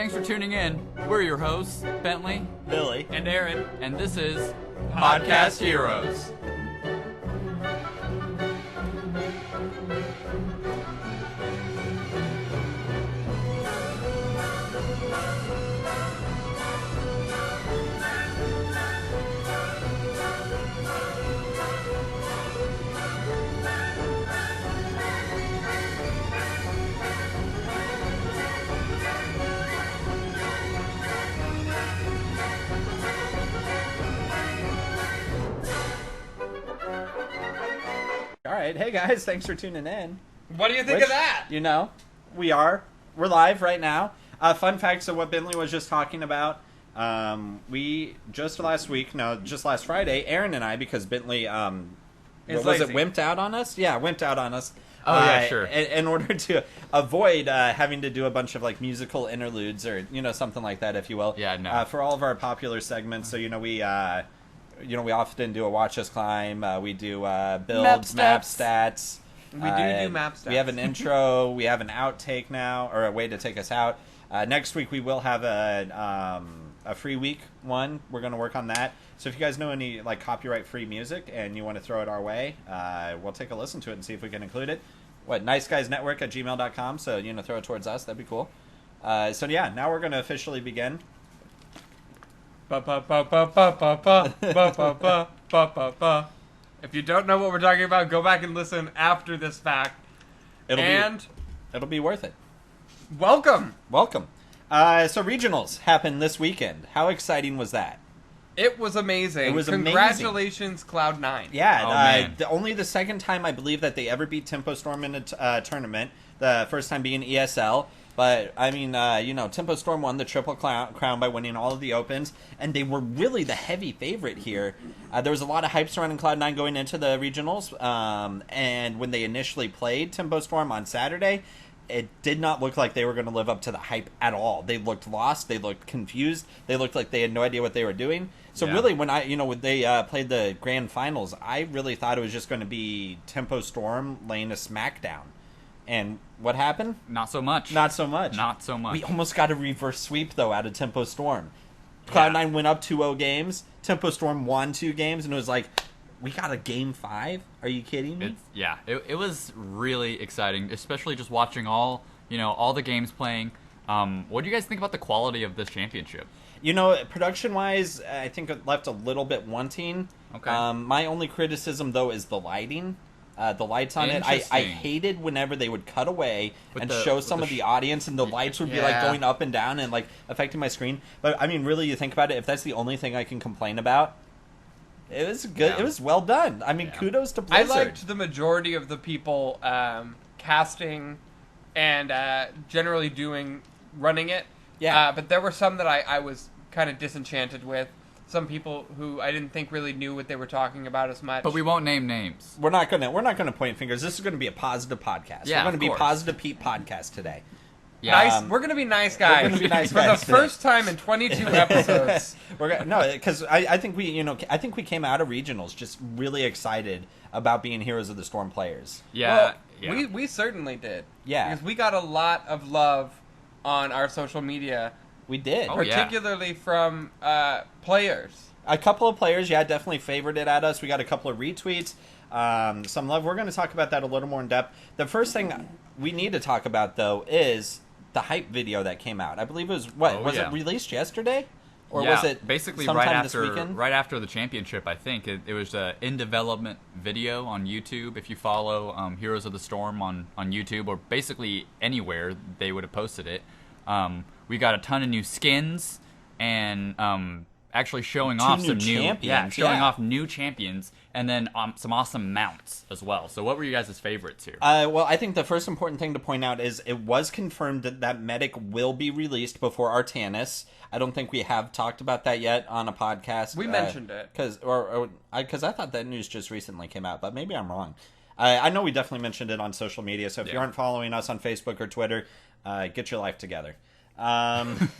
Thanks for tuning in. We're your hosts, Bentley, Billy, and Aaron, and this is Podcast Heroes. Alright, hey guys, thanks for tuning in. What do you think of that? You know, we're live right now. Fun facts of what Bentley was just talking about. We just last Friday, Aaron and I, because Bentley, wimped out on us? Yeah, wimped out on us. Oh, yeah, sure. In order to avoid having to do a bunch of like musical interludes or something like that, if you will. Yeah, no. For all of our popular segments, so we often do a watch us climb. We do builds, map stats. We do map stats. We have an intro. We have an outtake now, or a way to take us out. Next week we will have a free week one. We're going to work on that. So if you guys know any like copyright free music and you want to throw it our way, we'll take a listen to it and see if we can include it. niceguysnetwork@gmail.com. So throw it towards us. That'd be cool. So yeah, now we're going to officially begin. If you don't know what we're talking about, go back and listen after this fact. It'll be worth it. Welcome. So regionals happened this weekend. How exciting was that? It was amazing. Congratulations, Cloud9. Yeah, only the second time I believe that they ever beat Tempo Storm in a tournament. The first time being ESL. But, I mean, Tempo Storm won the Triple Crown by winning all of the Opens, and they were really the heavy favorite here. There was a lot of hype surrounding Cloud9 going into the regionals, and when they initially played Tempo Storm on Saturday, it did not look like they were going to live up to the hype at all. They looked lost, they looked confused, they looked like they had no idea what they were doing. So really, when they played the grand finals, I really thought it was just going to be Tempo Storm laying a smackdown. And what happened? Not so much. We almost got a reverse sweep, though, out of Tempo Storm. Cloud9 went up 2-0 games. Tempo Storm won 2 games, and it was like, we got a game 5? Are you kidding me? It was really exciting, especially just watching all the games playing. What do you guys think about the quality of this championship? Production-wise, I think it left a little bit wanting. Okay. My only criticism, though, is the lighting. The lights on it. I hated whenever they would cut away and show some of the audience, and the lights would be like going up and down and like affecting my screen. But I mean, really, you think about it, if that's the only thing I can complain about, it was good. Yeah. It was well done. I mean, kudos to Blizzard. I liked the majority of the people casting and generally running it. Yeah. But there were some that I was kind of disenchanted with. Some people who I didn't think really knew what they were talking about as much. But we won't name names. We're not gonna point fingers. This is gonna be a positive podcast. Yeah, we're gonna be Positive Pete podcast today. Yeah. We're gonna be nice guys. We're gonna be nice for guys the first time in 22 episodes. Because I think we came out of regionals just really excited about being Heroes of the Storm players. Yeah. We certainly did. Yeah. Because we got a lot of love on our social media. We did. Particularly from players. A couple of players, definitely favored it at us. We got a couple of retweets, some love. We're going to talk about that a little more in depth. The first thing we need to talk about, though, is the hype video that came out. I believe it was, it released yesterday? Or was it basically right after the championship, I think. It was an in-development video on YouTube. If you follow Heroes of the Storm on YouTube, or basically anywhere, they would have posted it. We got a ton of new skins and actually showing off some off new champions, and then some awesome mounts as well. So what were you guys' favorites here? Well, I think the first important thing to point out is it was confirmed that Medic will be released before Artanis. I don't think we have talked about that yet on a podcast. We mentioned it. Because I thought that news just recently came out, but maybe I'm wrong. I know we definitely mentioned it on social media, so if you aren't following us on Facebook or Twitter, get your life together. I'm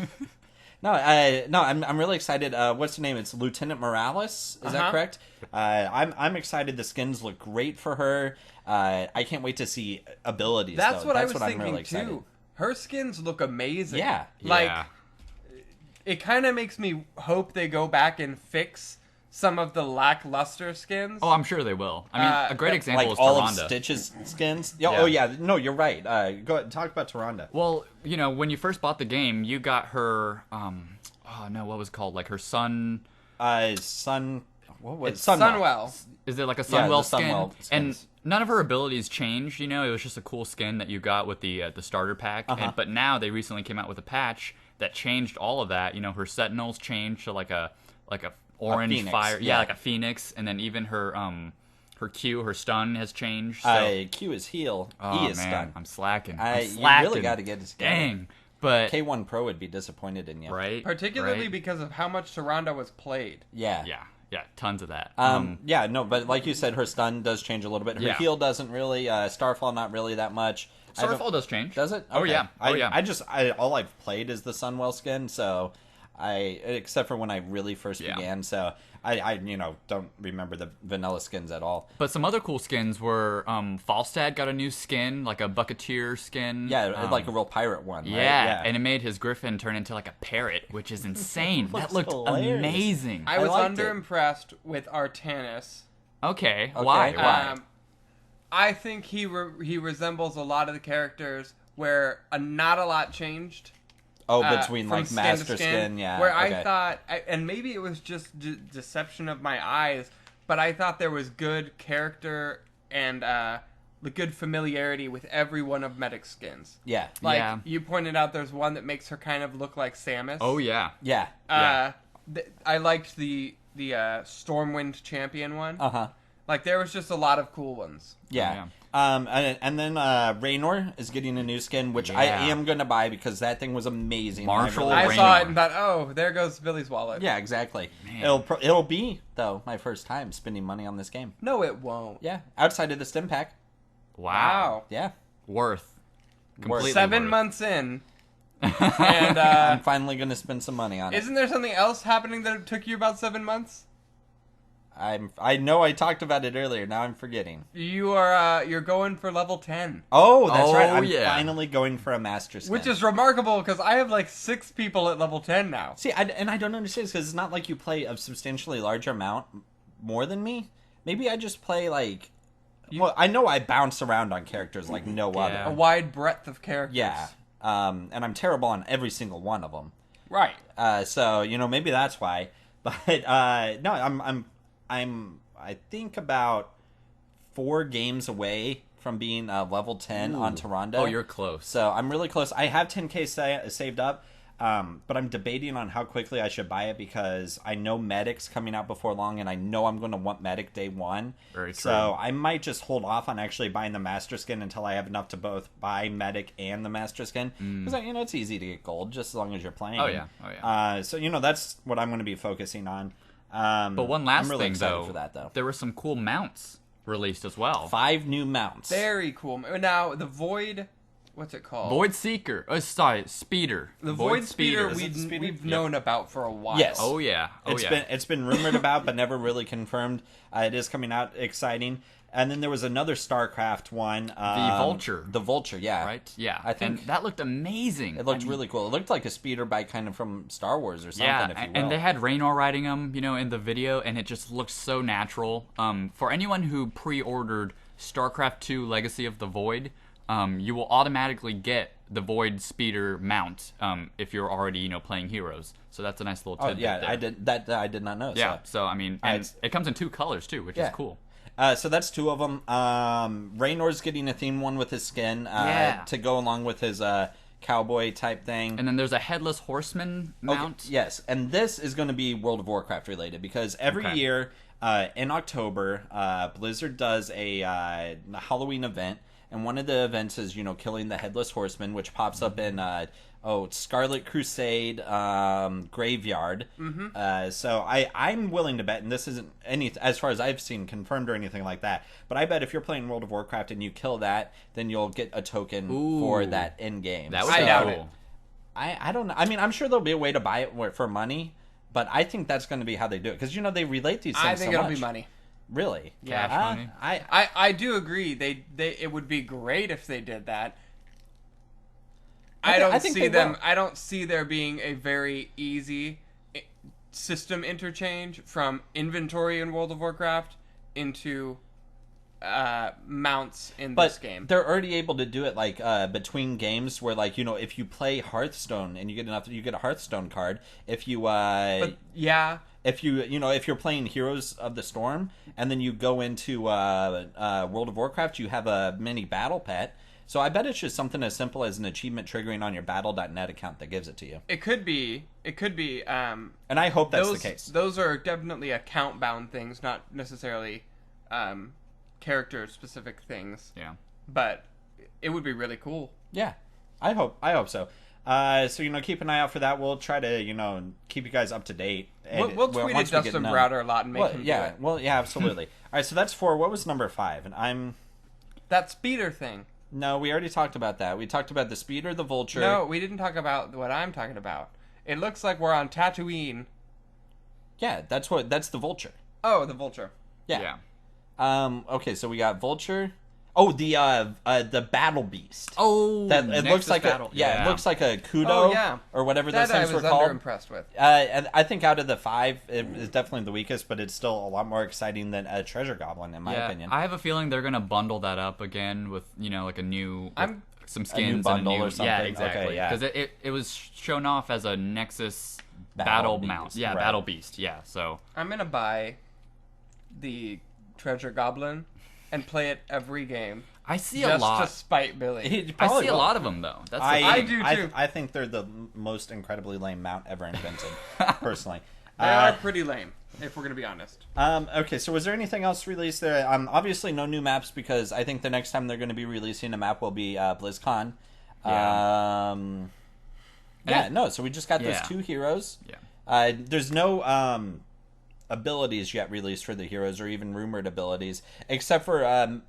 really excited. What's the name? It's Lieutenant Morales. Is that correct? I'm excited. The skins look great for her. I can't wait to see abilities. That's what I was thinking really too. Her skins look amazing. Yeah. it kind of makes me hope they go back and fix some of the lackluster skins. Oh, I'm sure they will. I mean, a great example Like is all of Tyrande. Stitch's skins. Yeah. Yeah. Oh yeah, no, you're right. Go ahead, talk about Tyrande. Well, when you first bought the game, you got her. Oh no, what was it called? Like her sun. Sun. What was It's Sunwell. Is it like a Yeah, Sunwell the skin? Sunwell And skins. none of her abilities changed. It was just a cool skin that you got with the starter pack. But now they recently came out with a patch that changed all of that. Her Sentinels changed to like a orange phoenix, fire, yeah. like a phoenix, and then even her Q, her stun has changed. So, Q is heal. oh E is man, stun. I'm slacking. You I'm slacking. really got to get it together. Dang, but K1 Pro would be disappointed in you. right, Particularly right? because of how much Tyrande was played. Yeah. Yeah, tons of that. Yeah, no, but like you said, her stun does change a little bit. Her Yeah. heal doesn't really. Starfall, not really that much. I haven't- Starfall does change. Does it? Oh Okay. yeah. Oh yeah. All I've played is the Sunwell skin, so except for when I really first Yeah. began, so I don't remember the vanilla skins at all. But some other cool skins were Falstad got a new skin, like a Bucketeer skin. Yeah, like a real pirate one. Right? Yeah, and it made his griffin turn into like a parrot, which is insane. Looks That looked hilarious. amazing. I was liked it. underimpressed with Artanis. Okay, why? why? I think he resembles a lot of the characters where not a lot changed. Oh, between from like skin to Master skin, Skin, yeah. Where okay. I thought, and maybe it was just deception of my eyes, but I thought there was good character and the good familiarity with every one of Medic's skins. Yeah. Like Yeah. you pointed out, there's one that makes her kind of look like Samus. Oh yeah. Yeah. I liked the Stormwind champion one. Uh-huh. Like there was just a lot of cool ones. Yeah. And then Raynor is getting a new skin, which I Yeah. am going to buy because that thing was amazing. Marshall I Raynor. saw it and thought, oh, there goes Billy's wallet. Yeah, exactly. Man. It'll be, though, my first time spending money on this game. No, it won't. Yeah, outside of the stim pack. Wow. Yeah. Worth. Completely 7 worth. months in. And I'm finally going to spend some money on it. isn't there something else happening that took you about 7 months? I know I talked about it earlier. Now I'm forgetting. You're going for level 10. Oh, that's right. Oh, I'm yeah. finally going for a master skin. Which is remarkable because I have like 6 people at level 10 now. See, and I don't understand because it's not like you play a substantially larger amount more than me. Maybe I just play like. Well, I know I bounce around on characters like no Yeah. other. A wide breadth of characters. Yeah. And I'm terrible on every single one of them. Right. So maybe that's why. But no, I think about 4 games away from being level 10 on Tyrande. Oh, you're close. So I'm really close. I have 10k saved up, but I'm debating on how quickly I should buy it because I know Medic's coming out before long, and I know I'm going to want Medic day 1. Very true. So I might just hold off on actually buying the Master Skin until I have enough to both buy Medic and the Master Skin. Because, it's easy to get gold just as long as you're playing. Oh, yeah. So, that's what I'm going to be focusing on. But one last I'm really thing, excited though, for that, though. there were some cool mounts released as well. 5 new mounts. Very cool. Now, the Void... What's it called? Void Seeker. Oh, sorry, Speeder. The Void Speeder Is it Speeder? we've known about for a while. Yes. Oh yeah. Oh yeah. It's been rumored about, but never really confirmed. It is coming out, exciting. And then there was another StarCraft one. The Vulture. The Vulture, yeah. Right? Yeah. I think and that looked amazing. it looked really cool. It looked like a speeder bike kind of from Star Wars or something, Yeah, if you will. and they had Raynor riding them, in the video, and it just looked so natural. For anyone who pre-ordered StarCraft 2 Legacy of the Void, you will automatically get the Void Speeder mount if you're already, playing Heroes. So that's a nice little tidbit there. I did that. I did not know. Yeah, so I mean, and it comes in 2 colors too, which is cool. So that's 2 of them. Raynor's getting a theme one with his skin to go along with his cowboy type thing. And then there's a Headless Horseman mount. Okay, yes, and this is going to be World of Warcraft related because every year in October, Blizzard does a Halloween event, and one of the events is killing the Headless Horseman, which pops up in Scarlet Crusade Graveyard. So I'm willing to bet, and this isn't any as far as I've seen confirmed or anything like that, but I bet if you're playing World of Warcraft and you kill that, then you'll get a token for that end game. That would I be doubt cool. it. I don't know. I mean, I'm sure there'll be a way to buy it for money, but I think that's going to be how they do it because they relate these things. I think so it'll much. be money. Really? Cash money. I do agree. It would be great if they did that. I think they will. I don't see there being a very easy system interchange from inventory in World of Warcraft into mounts in this game. They're already able to do it like between games where like if you play Hearthstone and you get a Hearthstone card. If you if you're playing Heroes of the Storm and then you go into World of Warcraft, you have a mini battle pet. So I bet it's just something as simple as an achievement triggering on your battle.net account that gives it to you. It could be. And I hope that's the case. Those are definitely account-bound things, not necessarily character-specific things. Yeah. But it would be really cool. Yeah, I hope so. So keep an eye out for that. We'll try to keep you guys up to date. And We'll tweet at Justin Browder a lot and make him do it. Well, yeah, absolutely. All right, so that's 4. What was number 5? And that speeder thing. No, we already talked about that. We talked about the speeder, the vulture. No, we didn't talk about what I'm talking about. It looks like we're on Tatooine. Yeah, that's the vulture. Oh, the vulture. Yeah. Okay, so we got vulture. Oh, the battle beast. Oh, that it looks like battle. it looks like a kudo or whatever those things were called. I was underimpressed with. And I think out of the 5, it is definitely the weakest, but it's still a lot more exciting than a treasure goblin, in my opinion. I have a feeling they're gonna bundle that up again with like a new some skins, a new bundle and a new, or something. Yeah, exactly. Okay, yeah. Because it was shown off as a Nexus battle mount. Yeah, right. battle beast. Yeah, so I'm gonna buy the treasure goblin and play it every game. I see just a lot. to spite Billy. I see a lot of them though. That's I do too. I think they're the most incredibly lame mount ever invented, personally. They are pretty lame, if we're gonna be honest. Okay, so was there anything else released there? Obviously no new maps because I think the next time they're going to be releasing a map will be BlizzCon. Yeah. So we just got those 2 heroes. Yeah. There's no abilities yet released for the heroes or even rumored abilities, except for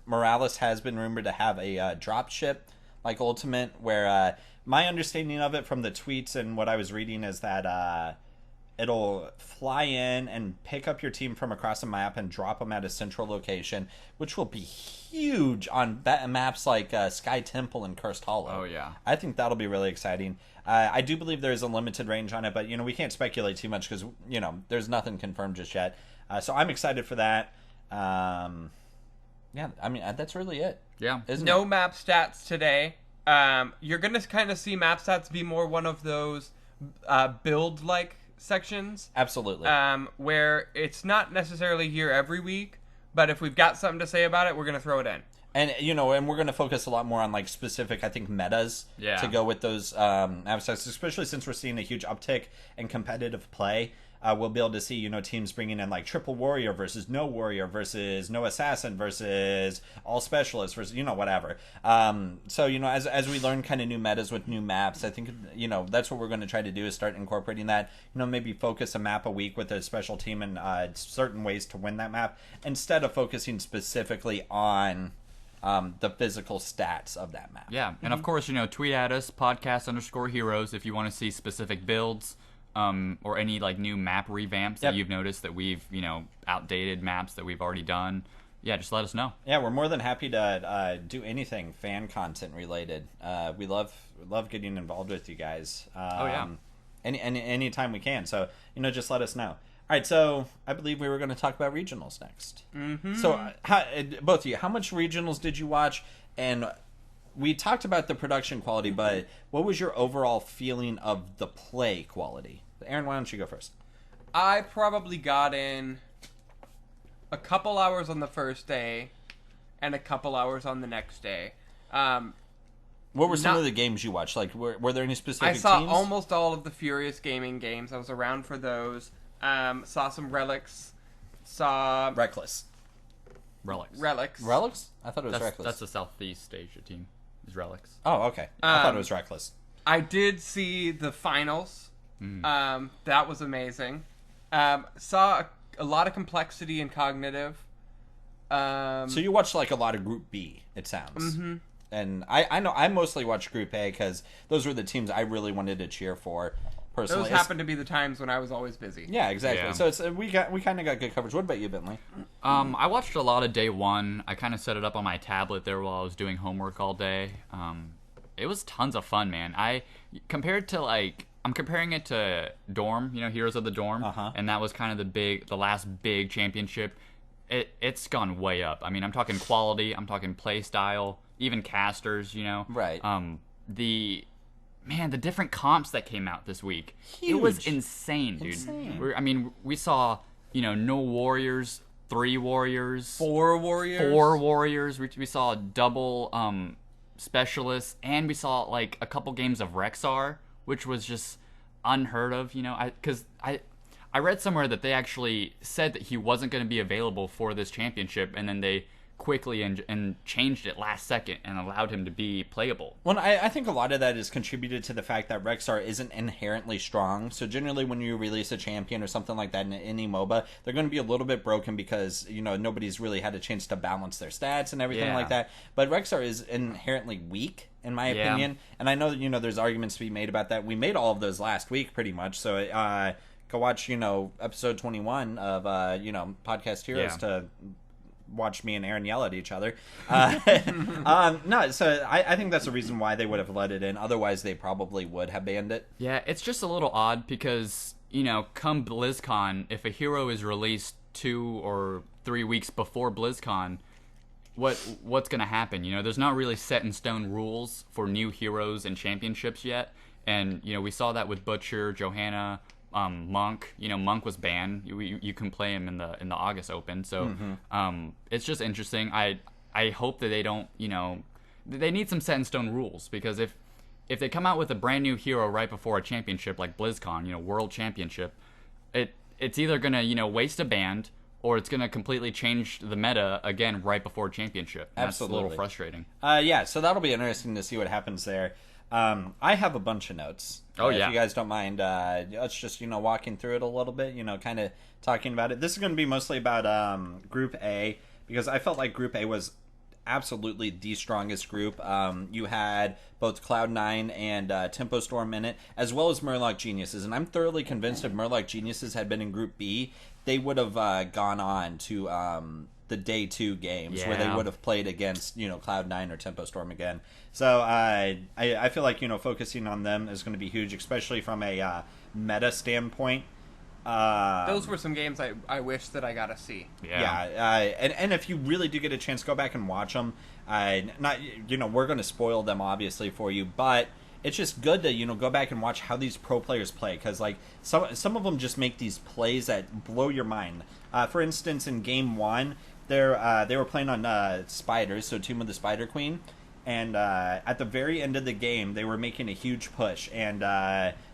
Morales has been rumored to have a drop ship like Ultimate, where my understanding of it from the tweets and what I was reading is that it'll fly in and pick up your team from across the map and drop them at a central location, which will be huge on maps like Sky Temple and Cursed Hollow. Oh, yeah. I think that'll be really exciting. I do believe there's a limited range on it, but, we can't speculate too much because, there's nothing confirmed just yet. So I'm excited for that. That's really it. Yeah. No map stats today. You're going to kind of see map stats be more one of those build-like sections. Absolutely. Where it's not necessarily here every week, but if we've got something to say about it, we're going to throw it in. And and we're going to focus a lot more on like specific, I think, metas to go with those aspects, especially since we're seeing a huge uptick in competitive play. We'll be able to see, teams bringing in like triple warrior versus no assassin versus all specialists versus, whatever. So, as we learn kind of new metas with new maps, I think, that's what we're going to try to do is start incorporating that, maybe focus a map a week with a special team and certain ways to win that map instead of focusing specifically on the physical stats of that map. Yeah, and of course, tweet at us, podcast_heroes, if you want to see specific builds. Or any like new map revamps that you've noticed that we've outdated maps that we've already done. Yeah, just let us know. Yeah, we're more than happy to do anything fan content related. We love getting involved with you guys. Any time we can. So just let us know. All right, so I believe we were going to talk about regionals next. Mm-hmm. So both of you, how much regionals did you watch? And we talked about the production quality, but what was your overall feeling of the play quality? Aaron, why don't you go first? I probably got in a couple hours on the first day and a couple hours on the next day. What were some of the games you watched? Like, were there any specific teams? I saw almost all of the Furious Gaming games. I was around for those. Saw some Relics. Saw... Reckless. Relics. I thought it was Reckless. That's the Southeast Asia team. Is Relics. Oh, okay. I thought it was Reckless. I did see the finals. That was amazing. Saw a lot of complexity and cognitive. So you watched like a lot of Group B, it sounds. Mm-hmm. And I know I mostly watched Group A because those were the teams I really wanted to cheer for. Personally. Those happened to be the times when I was always busy. Yeah, exactly. Yeah. So it's we kind of got good coverage. What about you, Bentley? I watched a lot of day one. I kind of set it up on my tablet there while I was doing homework all day. it was tons of fun, man. Compared to like, I'm comparing it to Dorm, Heroes of the Dorm, and that was kind of the last big championship. It's gone way up. I mean, I'm talking quality, I'm talking play style, even casters, Right. The different comps that came out this week. Huge. It was insane, dude. We saw, no warriors, 3 warriors, 4 warriors, 4 warriors. We saw double specialists, and we saw like a couple games of Rexar, which was just unheard of. Because I read somewhere that they actually said that he wasn't going to be available for this championship, and then they quickly and changed it last second and allowed him to be playable. Well, I think a lot of that is contributed to the fact that Rexar isn't inherently strong. So generally when you release a champion or something like that in any MOBA, they're going to be a little bit broken because, nobody's really had a chance to balance their stats and everything like that. But Rexar is inherently weak, in my opinion. And I know that, there's arguments to be made about that. We made all of those last week pretty much. So go watch, episode 21 of, Podcast Heroes to watch me and Aaron yell at each other. No, so I think that's the reason why they would have let it in. Otherwise, they probably would have banned it. Yeah, it's just a little odd because, come BlizzCon, if a hero is released 2 or 3 weeks before BlizzCon, what's going to happen? There's not really set in stone rules for new heroes and championships yet. And, we saw that with Butcher, Johanna, Monk. Monk was banned. You can play him in the August Open. So it's just interesting. I hope that they don't, they need some set in stone rules, because if they come out with a brand new hero right before a championship like BlizzCon, World Championship, it's either gonna waste a band, or it's gonna completely change the meta again right before championship. Absolutely. That's a little frustrating. So that'll be interesting to see what happens there. I have a bunch of notes. If you guys don't mind, let's just, walking through it a little bit, kind of talking about it. This is going to be mostly about Group A, because I felt like Group A was absolutely the strongest group. You had both Cloud9 and Tempo Storm in it, as well as Murloc Geniuses. And I'm thoroughly convinced if Murloc Geniuses had been in Group B, they would have gone on to the day 2 games where they would have played against Cloud9 or Tempo Storm again. So I feel like focusing on them is going to be huge, especially from a meta standpoint. Those were some games I wish that I got to see. And if you really do get a chance, go back and watch them. We're going to spoil them obviously for you, but it's just good to go back and watch how these pro players play, because like some of them just make these plays that blow your mind. For instance, in game 1, they were playing on spiders, so Tomb of the Spider Queen, and at the very end of the game, they were making a huge push, and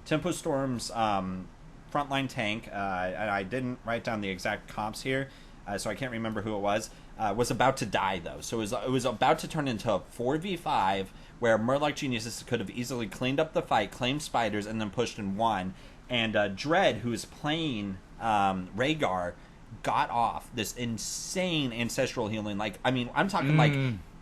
Tempo Storm's frontline tank, and I didn't write down the exact comps here, so I can't remember who it was about to die, though. So it was about to turn into a 4v5, where Murloc Geniuses could have easily cleaned up the fight, claimed spiders, and then pushed and won. And Dread, who is playing Rhaegar, got off this insane ancestral healing. Like, I mean, I'm talking like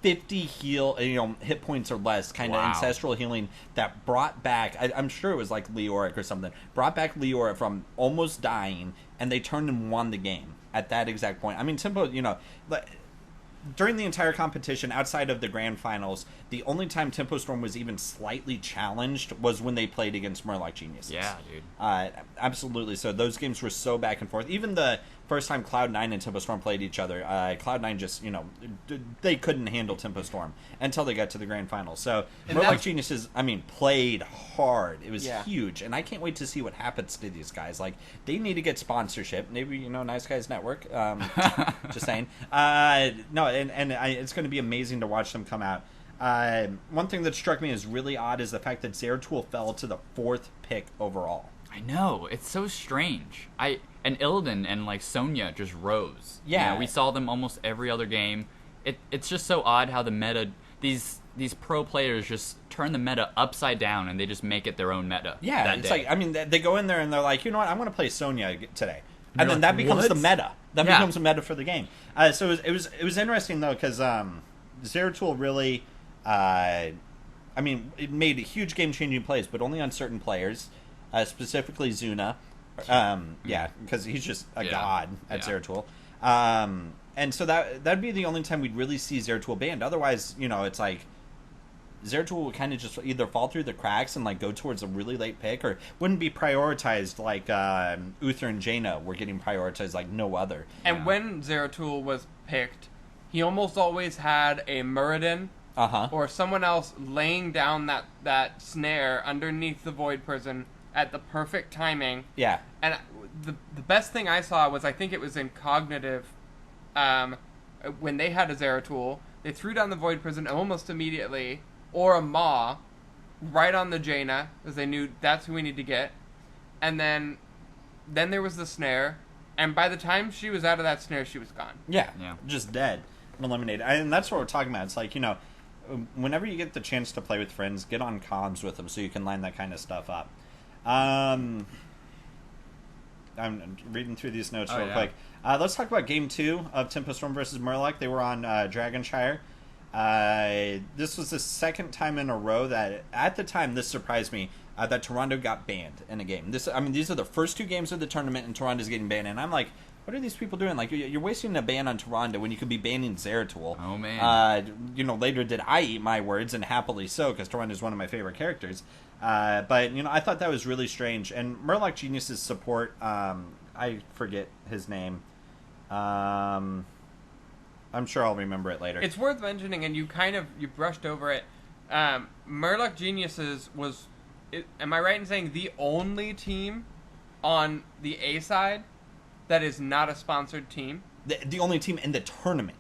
50 hit points or less kind of ancestral healing that brought back, I'm sure it was like Leoric or something, brought back Leoric from almost dying, and they turned and won the game at that exact point. I mean, Tempo, during the entire competition, outside of the grand finals, the only time Tempo Storm was even slightly challenged was when they played against Murloc Geniuses. Yeah, dude. Absolutely. So those games were so back and forth. Even the first time Cloud9 and Tempo Storm played each other, Cloud9 just, they couldn't handle Tempo Storm until they got to the grand finals. So Murloc Geniuses, played hard. It was huge. And I can't wait to see what happens to these guys. Like, they need to get sponsorship. Maybe, Nice Guys Network. Just saying. It's going to be amazing to watch them come out. One thing that struck me as really odd is the fact that Zeratul fell to the 4th pick overall. I know, it's so strange. And Illidan and like Sonya just rose. Yeah, we saw them almost every other game. It's just so odd how the meta, these pro players just turn the meta upside down and they just make it their own meta. Yeah, it's day. like they go in there and they're like, you know what, I'm going to play Sonya today, and then like, that becomes what? the meta. That becomes the meta for the game. So it was interesting though, because Zeratul really, it made huge game changing plays, but only on certain players. Specifically Zuna, because he's just a god at Zeratul, and so that'd be the only time we'd really see Zeratul banned. Otherwise, it's like, Zeratul would kind of just either fall through the cracks and like go towards a really late pick, or wouldn't be prioritized like Uther and Jaina were getting prioritized like no other. And when Zeratul was picked, he almost always had a Muradin or someone else laying down that snare underneath the Void Prison at the perfect timing. Yeah. And the best thing I saw was, I think it was in Cognitive, when they had a Zeratul, they threw down the Void Prison almost immediately, or a Maw, right on the Jaina, because they knew that's who we need to get. And then there was the snare, and by the time she was out of that snare, she was gone. Yeah. Just dead. Eliminated. And that's what we're talking about. It's like, whenever you get the chance to play with friends, get on comms with them so you can line that kind of stuff up. I'm reading through these notes real quick. Let's talk about Game 2 of Tempo Storm versus Murloc. They were on Dragonshire. This was the second time in a row that, at the time, this surprised me, that Toronto got banned in a game. These are the first 2 games of the tournament, and Toronto's getting banned. And I'm like, what are these people doing? Like, you're wasting a ban on Toronto when you could be banning Zeratul. Oh, man. Later did I eat my words, and happily so, because Toronto is one of my favorite characters. But I thought that was really strange. And Murloc Genius's support, I forget his name. I'm sure I'll remember it later. It's worth mentioning, and you brushed over it. Murloc Geniuses was, am I right in saying, the only team on the A side that is not a sponsored team? The only team in the tournament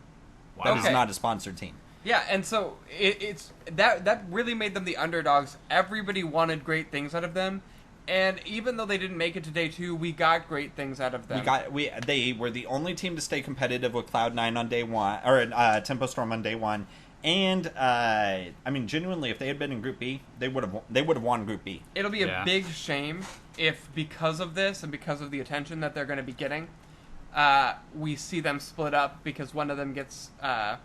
that is not a sponsored team. Yeah, and so it's that really made them the underdogs. Everybody wanted great things out of them, and even though they didn't make it to day 2, we got great things out of them. They were the only team to stay competitive with Cloud9 on day 1, or Tempo Storm on day 1, and genuinely, if they had been in Group B, they would have won Group B. It'll be a big shame if, because of this and because of the attention that they're going to be getting, we see them split up because one of them gets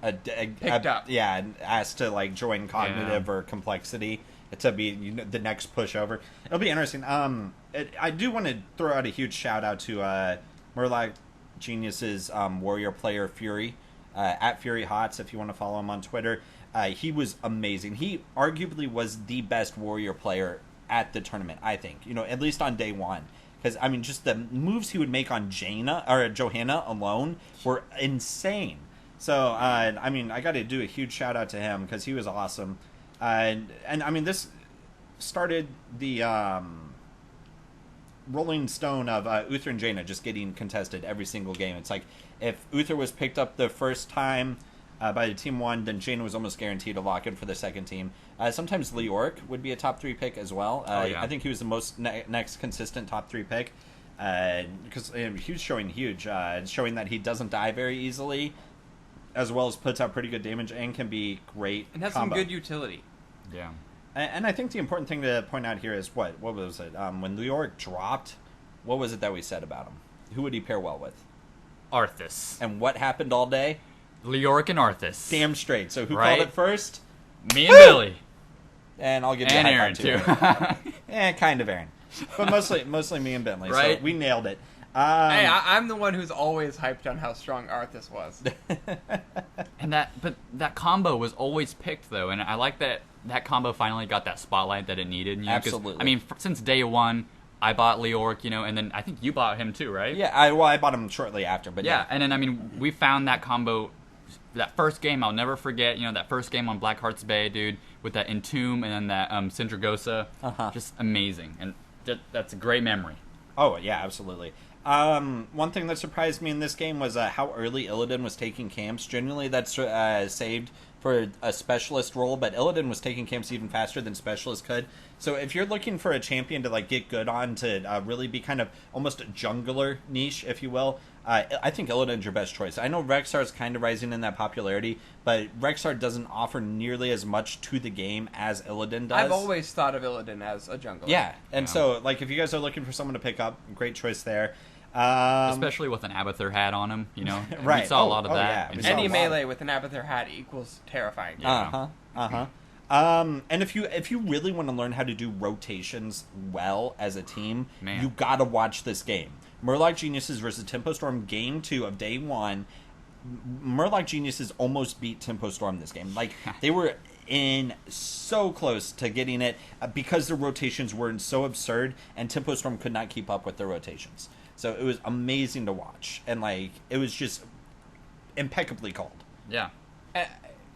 picked up. Yeah, and asked to like join Cognitive or Complexity to be the next pushover. It'll be interesting. I do want to throw out a huge shout out to Murloc Genius's warrior player Fury, at Fury Hots, if you want to follow him on Twitter. He was amazing. He arguably was the best warrior player at the tournament, I think. At least on day 1. Because, just the moves he would make on Johanna alone were insane. So, I got to do a huge shout out to him because he was awesome. And this started the rolling stone of Uther and Jaina just getting contested every single game. It's like, if Uther was picked up the first time by the team 1, then Jaina was almost guaranteed to lock in for the second team. Sometimes Leoric would be a top 3 pick as well. I think he was the most next consistent top 3 pick because he was showing showing that he doesn't die very easily, as well as puts out pretty good damage and can be great and has combo. some good utility. Yeah. And I think the important thing to point out here is what was it? When Leoric dropped, what was it that we said about him? Who would he pair well with? Arthas. And what happened all day? Leoric and Arthas. Damn straight. So who called it first? Me and Billy. And I'll give you and a high Aaron five too. Kind of Aaron, but mostly me and Bentley. Right. So we nailed it. Hey, I'm the one who's always hyped on how strong Arthas was. And that combo was always picked though, and I like that combo finally got that spotlight that it needed. Absolutely. Since day 1, I bought Leoric, and then I think you bought him too, right? Yeah, I bought him shortly after, but yeah. And then we found that combo. That first game, I'll never forget. That first game on Blackheart's Bay, dude, with that Entomb and then that Syndragosa, just amazing, and that's a great memory. Oh yeah, absolutely. One thing that surprised me in this game was how early Illidan was taking camps. Generally, that's saved for a specialist role, but Illidan was taking camps even faster than specialist could. So if you're looking for a champion to get good on, to really be kind of almost a jungler niche, if you will, I think Illidan's your best choice. I know Rexar's kind of rising in that popularity, but Rexar doesn't offer nearly as much to the game as Illidan does. I've always thought of Illidan as a jungler. Yeah, and so if you guys are looking for someone to pick up, great choice there. Especially with an Abathur hat on him, Right. We saw a lot of that. Yeah. Any melee with an Abathur hat equals terrifying. And if you really want to learn how to do rotations well as a team, you gotta watch this game. Murloc Geniuses versus Tempo Storm game 2 of day 1. Murloc Geniuses almost beat Tempo Storm this game. They were in so close to getting it because the rotations were so absurd, and Tempo Storm could not keep up with their rotations. So it was amazing to watch, and like it was just impeccably called. Yeah.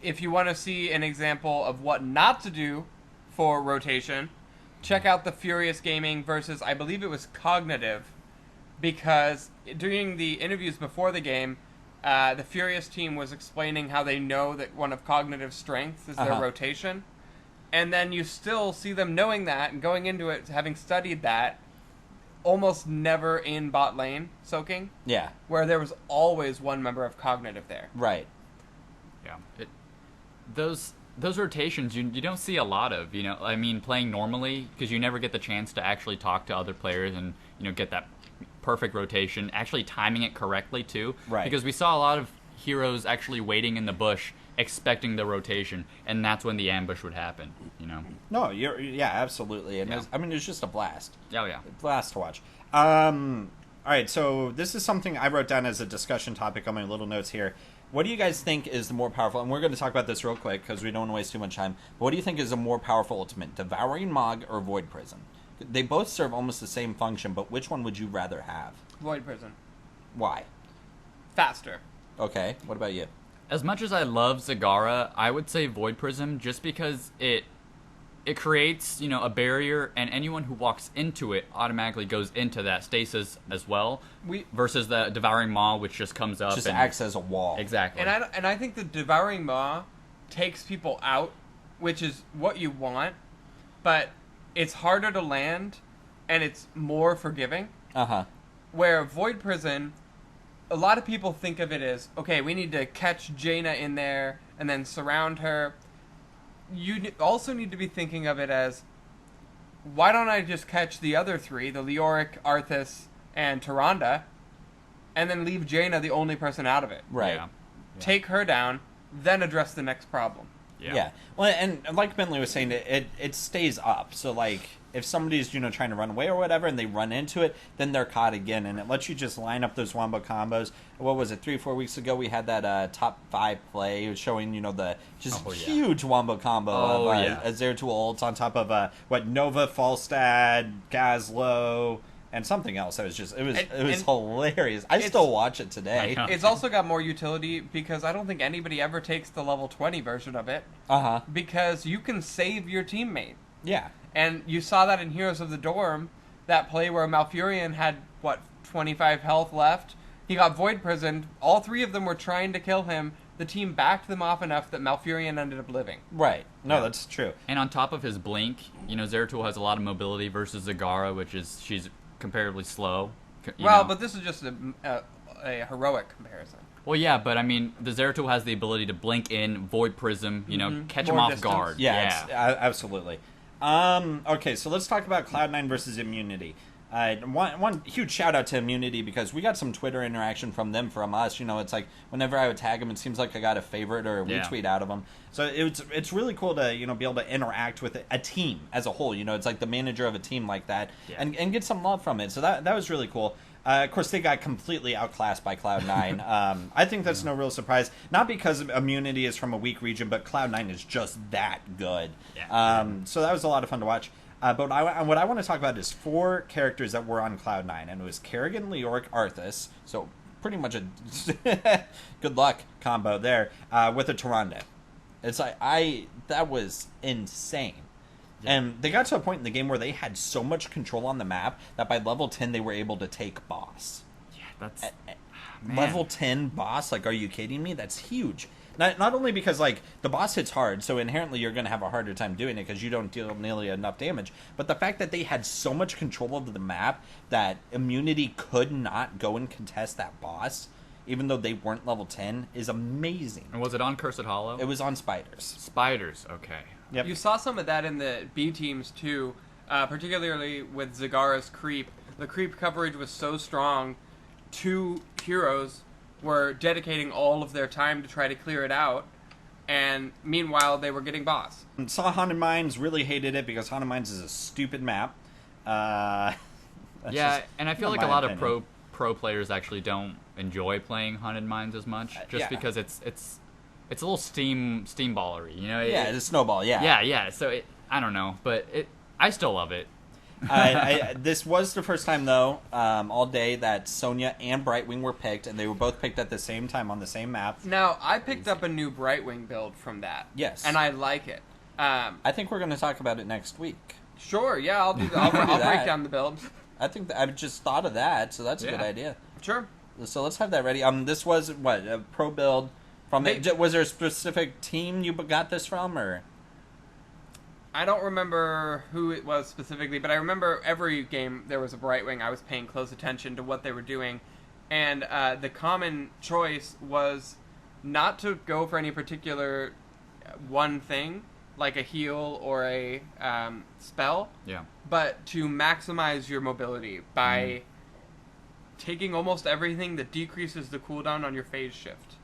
If you want to see an example of what not to do for rotation, check out the Furious Gaming versus, I believe it was Cognitive, because during the interviews before the game, the Furious team was explaining how they know that one of Cognitive's strengths is their rotation, and then you still see them knowing that and going into it, having studied that, almost never in bot lane soaking. Yeah. Where there was always one member of Cognitive there. Right. Yeah. Those rotations you don't see a lot of, I mean, playing normally, because you never get the chance to actually talk to other players and, get that perfect rotation, actually timing it correctly too. Right. Because we saw a lot of heroes actually waiting in the bush, expecting the rotation, and that's when the ambush would happen, No, yeah, absolutely. And Yeah. it was just a blast. Oh, yeah. Blast to watch. All right, so this is something I wrote down as a discussion topic on my little notes here. What do you guys think is the more powerful, and we're going to talk about this real quick because we don't want to waste too much time, but what do you think is a more powerful ultimate, Devouring Mog or Void Prison? They both serve almost the same function, but which one would you rather have? Void Prison. Why? Faster. Okay, what about you? As much as I love Zagara, I would say Void Prism just because it creates, a barrier, and anyone who walks into it automatically goes into that stasis as well. Versus the Devouring Maw, which just comes up Just and acts as a wall. Exactly. And I think the Devouring Maw takes people out, which is what you want, but it's harder to land, and it's more forgiving. Where Void Prison, a lot of people think of it as, okay, we need to catch Jaina in there and then surround her. You also need to be thinking of it as, why don't I just catch the other three, the Leoric, Arthas, and Tyrande, and then leave Jaina the only person out of it? Right. Yeah. Take her down, then address the next problem. Yeah. Well, and like Bentley was saying, it stays up. So, like, if somebody's, trying to run away or whatever, and they run into it, then they're caught again. And it lets you just line up those wombo combos. What was it, 3-4 weeks ago, we had that top 5 play. It was showing, the just huge wombo combo of Zeratul ults on top of, Nova, Falstad, Gazlo, and something else. It was hilarious. I still watch it today. It's also got more utility because I don't think anybody ever takes the level 20 version of it. Because you can save your teammate. Yeah. And you saw that in Heroes of the Dorm, that play where Malfurion had, 25 health left. He got Void Prisoned. All 3 of them were trying to kill him. The team backed them off enough that Malfurion ended up living. Right. No, that's true. And on top of his blink, Zeratul has a lot of mobility versus Zagara, she's comparatively slow. But this is just a heroic comparison. Well, yeah, but I mean, the Zeratul has the ability to blink in, Void Prism, catch him More off distance. guard. Yeah. Absolutely. Okay, so let's talk about Cloud9 versus Immunity. One huge shout out to Immunity because we got some Twitter interaction from us. It's like whenever I would tag them, it seems like I got a favorite or a retweet out of them. So it's really cool to be able to interact with a team as a whole. It's like the manager of a team like that, and get some love from it. So that was really cool. Of course, they got completely outclassed by Cloud9. I think that's no real surprise. Not because Immunity is from a weak region, but Cloud9 is just that good. Yeah. So that was a lot of fun to watch. But what I want to talk about is 4 characters that were on Cloud9, and it was Kerrigan, Leoric, Arthas. So pretty much a good luck combo there with a Tyrande. It's like that was insane. Yeah. And they got to a point in the game where they had so much control on the map that by level 10 they were able to take boss. Yeah, that's level 10 boss. Like, are you kidding me? That's huge. Not only because, like, the boss hits hard, so inherently you're going to have a harder time doing it because you don't deal nearly enough damage, but the fact that they had so much control over the map that Immunity could not go and contest that boss, even though they weren't level 10, is amazing. And was it on Cursed Hollow? It was on Spiders. Spiders, okay. Yep. You saw some of that in the B teams, too, particularly with Zagara's creep. The creep coverage was so strong, 2 heroes were dedicating all of their time to try to clear it out, and meanwhile they were getting boss. And saw Haunted Mines, really hated it because Haunted Mines is a stupid map. And I feel like a lot of pro players actually don't enjoy playing Haunted Mines as much, just because it's it's a little steamballery, you know? Yeah, it's a snowball. Yeah. Yeah. So I don't know, but I still love it. This was the first time, though, all day that Sonya and Brightwing were picked, and they were both picked at the same time on the same map. Now, I picked up a new Brightwing build from that. Yes. And I like it. I think we're going to talk about it next week. Sure, yeah, I'll do that. I'll break down the build. I think I just thought of that, so that's a good idea. Sure. So let's have that ready. This was, a pro build from it. Was there a specific team you got this from, or...? I don't remember who it was specifically, but I remember every game there was a Brightwing. I was paying close attention to what they were doing. And the common choice was not to go for any particular one thing, like a heal or a spell, but to maximize your mobility by taking almost everything that decreases the cooldown on your phase shift.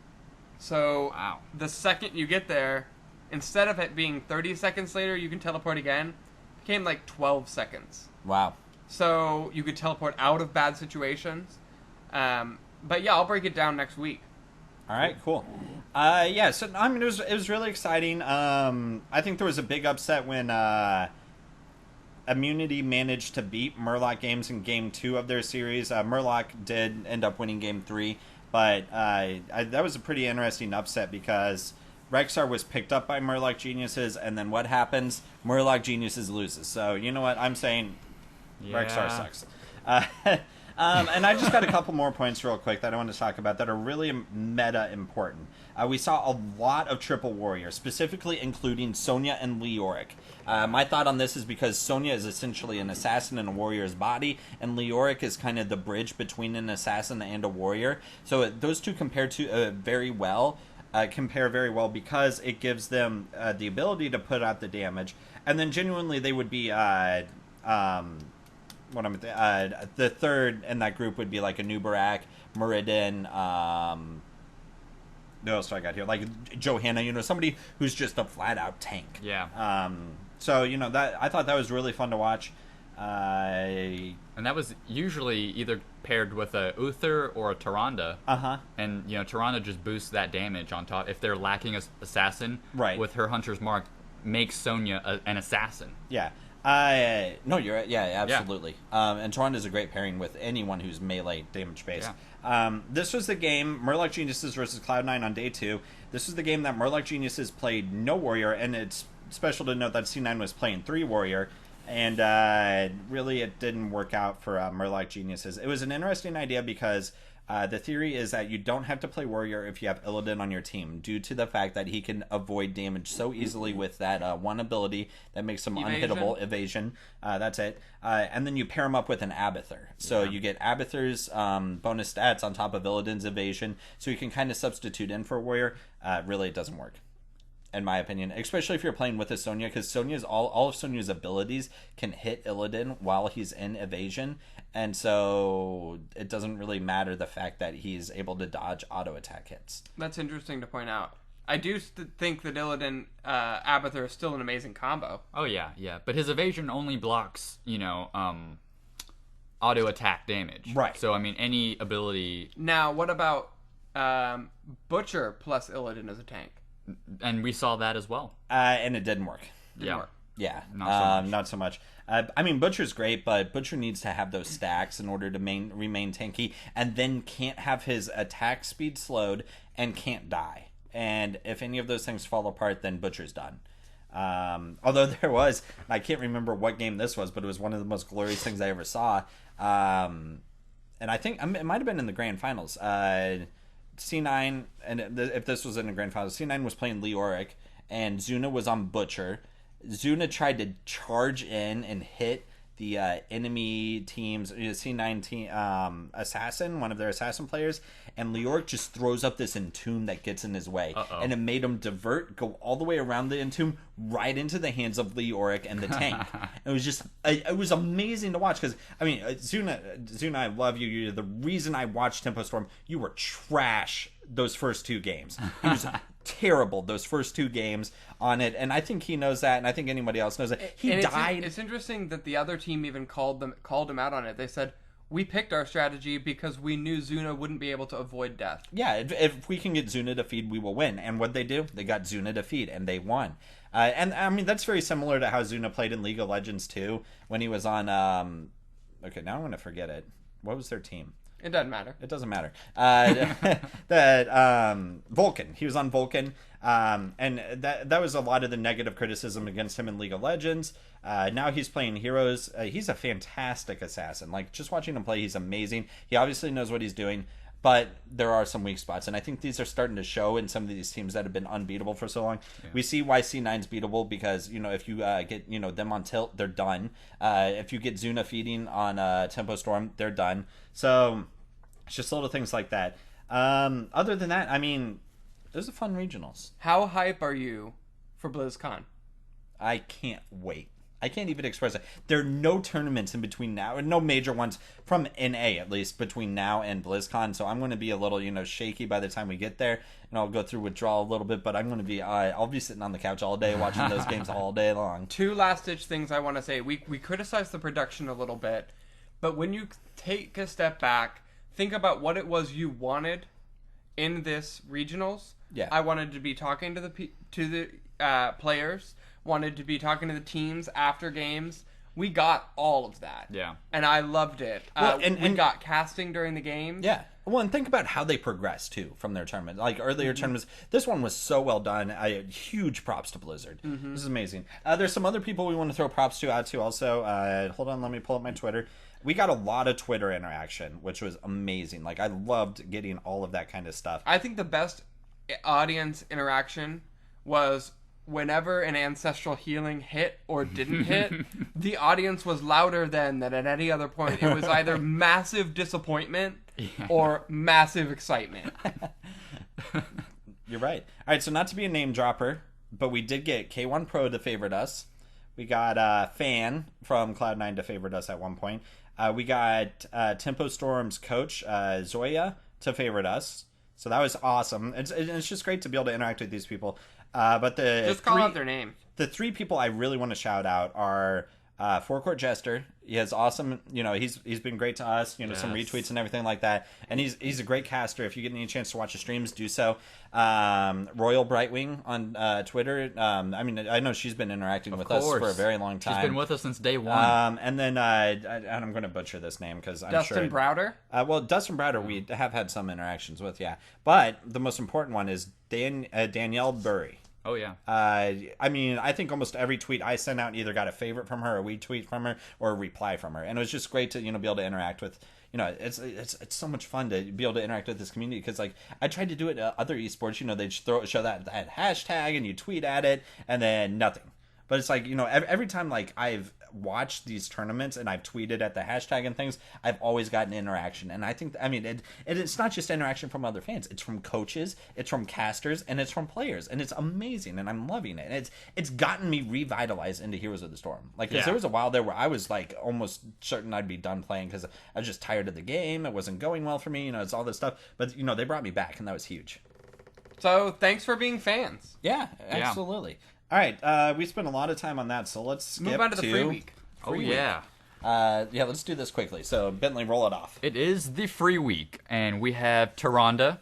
So the second you get there, instead of it being 30 seconds later, you can teleport again, it became like 12 seconds. Wow. So you could teleport out of bad situations. But yeah, I'll break it down next week. All right, cool. So I mean, it was really exciting. I think there was a big upset when Immunity managed to beat Murloc Games in Game 2 of their series. Murloc did end up winning Game 3, but that was a pretty interesting upset because Rexar was picked up by Murloc Geniuses, and then what happens? Murloc Geniuses loses. So, you know what? I'm saying Rexar sucks. And I just got a couple more points real quick that I want to talk about that are really meta important. We saw a lot of triple warrior, specifically including Sonya and Leoric. My thought on this is because Sonya is essentially an assassin in a warrior's body, and Leoric is kind of the bridge between an assassin and a warrior. So those two compare very well because it gives them the ability to put out the damage, and then genuinely they would be the third in that group would be like a Nubarak, Muradin, what else do I got here? Like Johanna, somebody who's just a flat out tank. Yeah. So that I thought that was really fun to watch. And that was usually either paired with a Uther or a Tyrande. And, Tyrande just boosts that damage on top. If they're lacking an assassin, with her Hunter's Mark, makes Sonya an assassin. Yeah. No, you're right. Yeah, absolutely. And Tyrande is a great pairing with anyone who's melee damage based. Yeah. This was the game, Murloc Geniuses versus Cloud9 on day 2. This was the game that Murloc Geniuses played no warrior, and it's special to note that C9 was playing 3 warrior. And really, it didn't work out for Murloc Geniuses. It was an interesting idea because the theory is that you don't have to play warrior if you have Illidan on your team, due to the fact that he can avoid damage so easily with that one ability that makes him unhittable, evasion. That's it. And then you pair him up with an Abathur. So you get Abathur's bonus stats on top of Illidan's evasion, so you can kind of substitute in for a warrior. Really, it doesn't work, in my opinion, especially if you're playing with a Sonya, because Sonya's all of Sonya's abilities can hit Illidan while he's in evasion, and so it doesn't really matter the fact that he's able to dodge auto attack hits. That's interesting to point out. I do think that Illidan Abathur is still an amazing combo. Oh yeah, but his evasion only blocks auto attack damage. Right. So I mean, any ability. Now, what about Butcher plus Illidan as a tank? And we saw that as well. And it didn't work. Yeah. Not so much. I mean, Butcher's great, but Butcher needs to have those stacks in order to remain tanky, and then can't have his attack speed slowed and can't die. And if any of those things fall apart, then Butcher's done. Although there was, I can't remember what game this was, but it was one of the most glorious things I ever saw. And I think it might have been in the grand finals. C9, and if this was in the grand finals, C9 was playing Leoric, and Zuna was on Butcher. Zuna tried to charge in and hit the enemy team's C9 team assassin, one of their assassin players, and Leoric just throws up this entomb that gets in his way. And it made him divert, go all the way around the entomb, right into the hands of Leoric and the tank. It was just, it was amazing to watch, because, I mean, Zuna, I love you. You're the reason I watched Tempo Storm. You were trash those first 2 games. He was terrible those first 2 games on it, and I think he knows that, and I think anybody else knows that. He died. It's interesting that the other team even called him out on it. They said, we picked our strategy because we knew Zuna wouldn't be able to avoid death. Yeah, if we can get Zuna to feed, we will win. And what'd they do? They got Zuna to feed, and they won. And I mean, that's very similar to how Zuna played in League of Legends too, when he was on. Okay, now I'm going to forget it. What was their team? It doesn't matter. It doesn't matter. Vulcan. He was on Vulcan, and that was a lot of the negative criticism against him in League of Legends. Now he's playing Heroes. He's a fantastic assassin. Like, just watching him play, he's amazing. He obviously knows what he's doing, but there are some weak spots, and I think these are starting to show in some of these teams that have been unbeatable for so long. Yeah. We see why C9's beatable because, if you get them on tilt, they're done. If you get Zuna feeding on Tempo Storm, they're done. So it's just little things like that. Other than that, I mean, there's a fun regionals. How hype are you for BlizzCon? I can't wait. I can't even express it. There are no tournaments in between now, and no major ones from NA at least between now and BlizzCon. So I'm going to be a little, shaky by the time we get there, and I'll go through withdrawal a little bit. But I'm going to be, I'll be sitting on the couch all day watching those games all day long. Two last ditch things I want to say. We criticized the production a little bit, but when you take a step back, think about what it was you wanted in this regionals. Yeah, I wanted to be talking to the players. Wanted to be talking to the teams after games. We got all of that. Yeah. And I loved it. We got casting during the game. Yeah. Well, and think about how they progressed, too, from their tournament. Like, earlier tournaments, this one was so well done. Huge props to Blizzard. Mm-hmm. This is amazing. There's some other people we want to throw props to out to also. Hold on, let me pull up my Twitter. We got a lot of Twitter interaction, which was amazing. Like, I loved getting all of that kind of stuff. I think the best audience interaction was whenever an ancestral healing hit or didn't hit, the audience was louder than at any other point. It was either massive disappointment or massive excitement. You're right. All right, so not to be a name dropper, but we did get K1 Pro to favorite us. We got Fan from Cloud9 to favorite us at one point. We got Tempo Storm's coach, Zoya, to favorite us. So that was awesome. It's just great to be able to interact with these people. But just call out their name. The three people I really want to shout out are Forecourt Jester. He has awesome, he's been great to us. Some retweets and everything like that. And he's a great caster. If you get any chance to watch his streams, do so. Royal Brightwing on Twitter. I know she's been interacting with us for a very long time. She's been with us since day one. And then I'm going to butcher this name because I'm sure. Dustin Browder. Well, Dustin Browder we have had some interactions with, yeah. But the most important one is Danielle Burry. Oh, yeah. I think almost every tweet I sent out either got a favorite from her, a retweet from her, or a reply from her. And it was just great to, be able to interact with, it's so much fun to be able to interact with this community because, like, I tried to do it at other esports, they'd show that hashtag and you tweet at it and then nothing. But it's like, every time, like, I've watched these tournaments and I've tweeted at the hashtag and things, I've always gotten interaction. And I think, it's not just interaction from other fans. It's from coaches, it's from casters, and it's from players. And it's amazing, and I'm loving it. And it's gotten me revitalized into Heroes of the Storm. Like, there was a while there where I was, like, almost certain I'd be done playing because I was just tired of the game. It wasn't going well for me, it's all this stuff. But, they brought me back, and that was huge. So, thanks for being fans. Yeah, absolutely. Yeah. All right, we spent a lot of time on that, so let's skip move on to the free week. Yeah, let's do this quickly. So, Bentley, roll it off. It is the free week, and we have Tyrande,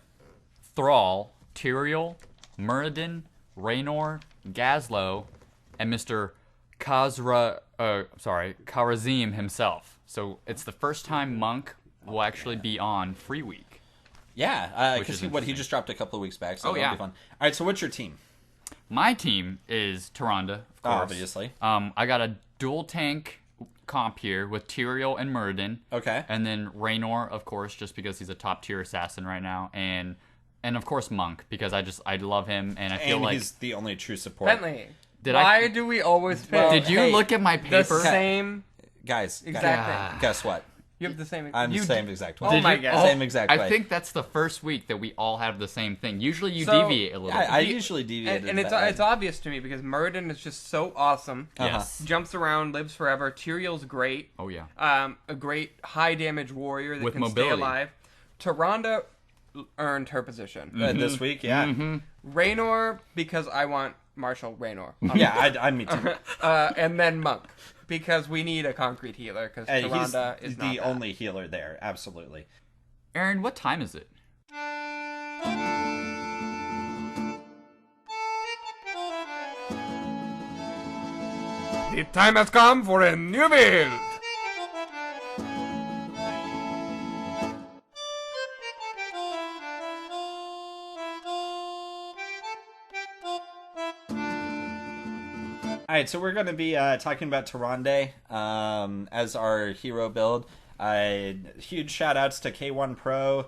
Thrall, Tyrael, Muradin, Raynor, Gazlo, and Mr. Kharazim himself. So, it's the first time Monk will actually be on free week. Yeah, because he just dropped a couple of weeks back, so that'll be fun. All right, so what's your team? My team is Tyrande, of course. Obviously. I got a dual tank comp here with Tyrael and Muradin. Okay. And then Raynor, of course, just because he's a top tier assassin right now, and of course Monk because I love him and I feel like he's the only true support. Bentley, why do we always pick? Did you look at my paper? The same guys. Exactly. Guess what? You have the same. I'm the same exact way. Oh my god! Same exact way. I think that's the first week that we all have the same thing. Usually you deviate a little. I usually deviate, and it's obvious to me because Muradin is just so awesome. Yes, jumps around, lives forever. Tyrael's great. Oh yeah. A great high damage warrior that with can mobility. Stay alive. Tyrande earned her position this week. Yeah. Mm-hmm. Raynor because I want Marshall Raynor. Yeah, I me too. And then Monk. because we need a concrete healer, because He's Tyrande is not the that. only healer there, absolutely. Aaron, what time is it? The time has come for a new build! All right, so we're going to be talking about Tyrande as our hero build. Huge shout-outs to K1 Pro.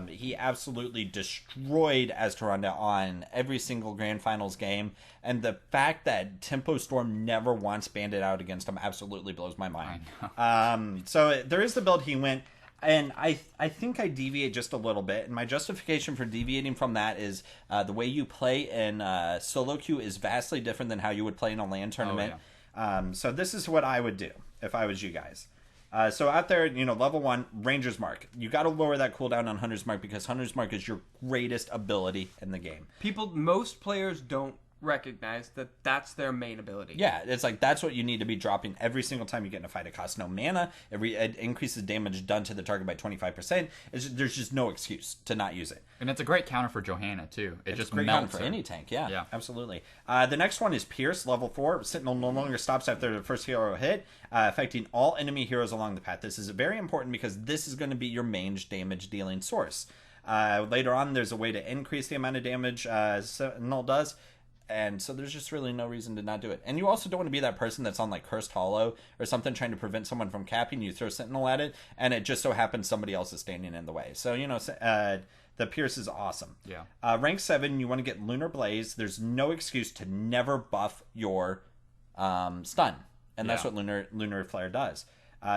He absolutely destroyed as Tyrande on every single Grand Finals game. And the fact that Tempo Storm never once banded out against him absolutely blows my mind. So there is the build he went. And I think I deviate just a little bit. And my justification for deviating from that is the way you play in solo queue is vastly different than how you would play in a LAN tournament. So this is what I would do if I was you guys. So out there, level 1, Ranger's Mark. You got to lower that cooldown on Hunter's Mark because Hunter's Mark is your greatest ability in the game. Most players don't recognize that that's their main ability. Yeah, it's like that's what you need to be dropping every single time you get in a fight. It costs no mana. It increases damage done to the target by 25%. There's just no excuse to not use it. And it's a great counter for Johanna, too. It's just great melts for her. any tank, yeah, absolutely. The next one is Pierce, level 4. Sentinel no longer stops after the first hero hit, affecting all enemy heroes along the path. This is very important because this is going to be your main damage dealing source. Later on, there's a way to increase the amount of damage Sentinel does. And so there's just really no reason to not do it. And you also don't want to be that person that's on like Cursed Hollow or something trying to prevent someone from capping. You throw Sentinel at it, and it just so happens somebody else is standing in the way. So, the Pierce is awesome. Yeah. Rank 7, you want to get Lunar Blaze. There's no excuse to never buff your stun. And that's what Lunar Flare does.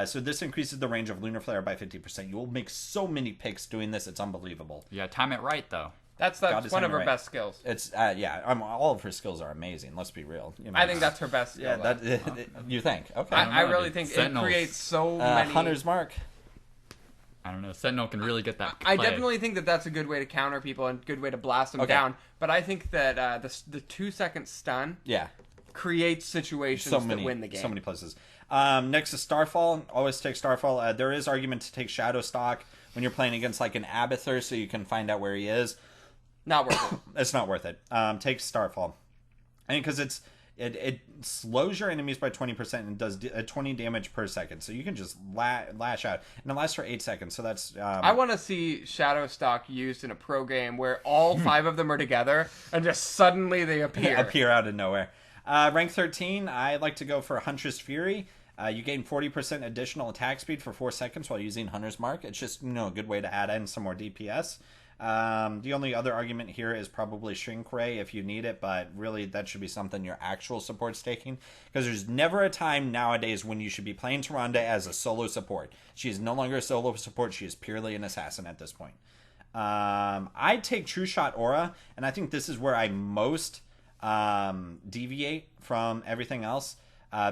So this increases the range of Lunar Flare by 50%. You will make so many picks doing this. It's unbelievable. Yeah, time it right, though. That's one of her best skills. It's all of her skills are amazing. Let's be real. I think that's her best skill. Yeah, you think? Okay. I really think Sentinels. It creates so many. Hunter's Mark. I don't know. Sentinel can really get that. I definitely think that that's a good way to counter people and a good way to blast them down. But I think that the 2-second stun creates situations that win the game. So many places. Next is Starfall. Always take Starfall. There is argument to take Shadow Stock when you're playing against like an Abathur so you can find out where he is. Not worth it. It's not worth it. Take Starfall. I mean, because it slows your enemies by 20% and does 20 damage per second. So you can just lash out. And it lasts for 8 seconds. So that's... I want to see Shadow Stock used in a pro game where all 5 of them are together and just suddenly they appear. appear out of nowhere. Rank 13, I like to go for Huntress Fury. You gain 40% additional attack speed for 4 seconds while using Hunter's Mark. It's just a good way to add in some more DPS. The only other argument here is probably Shrink Ray if you need it, but really that should be something your actual support's taking, because there's never a time nowadays when you should be playing Tyrande as a solo support. She is no longer a solo support. She is purely an assassin at this point. I take True Shot Aura, and I think this is where I most deviate from everything else,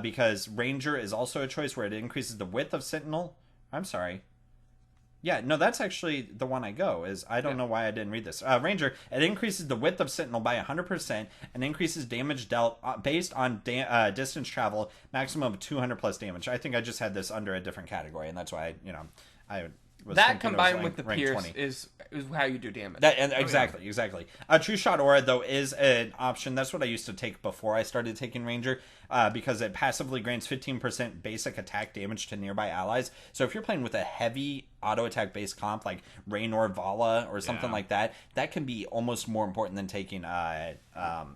because Ranger is also a choice where it increases the width of Sentinel. I'm sorry. Yeah, no, that's actually the one I go. I don't know why I didn't read this. Ranger, it increases the width of Sentinel by 100% and increases damage dealt based on distance travel, maximum of 200 plus damage. I think I just had this under a different category, and that's why I was that combined with the rank Pierce 20. is how you do damage. Exactly. True Shot Aura, though, is an option. That's what I used to take before I started taking Ranger, because it passively grants 15% basic attack damage to nearby allies. So if you're playing with a heavy auto attack based comp like Raynor Vala or something like that, that can be almost more important than taking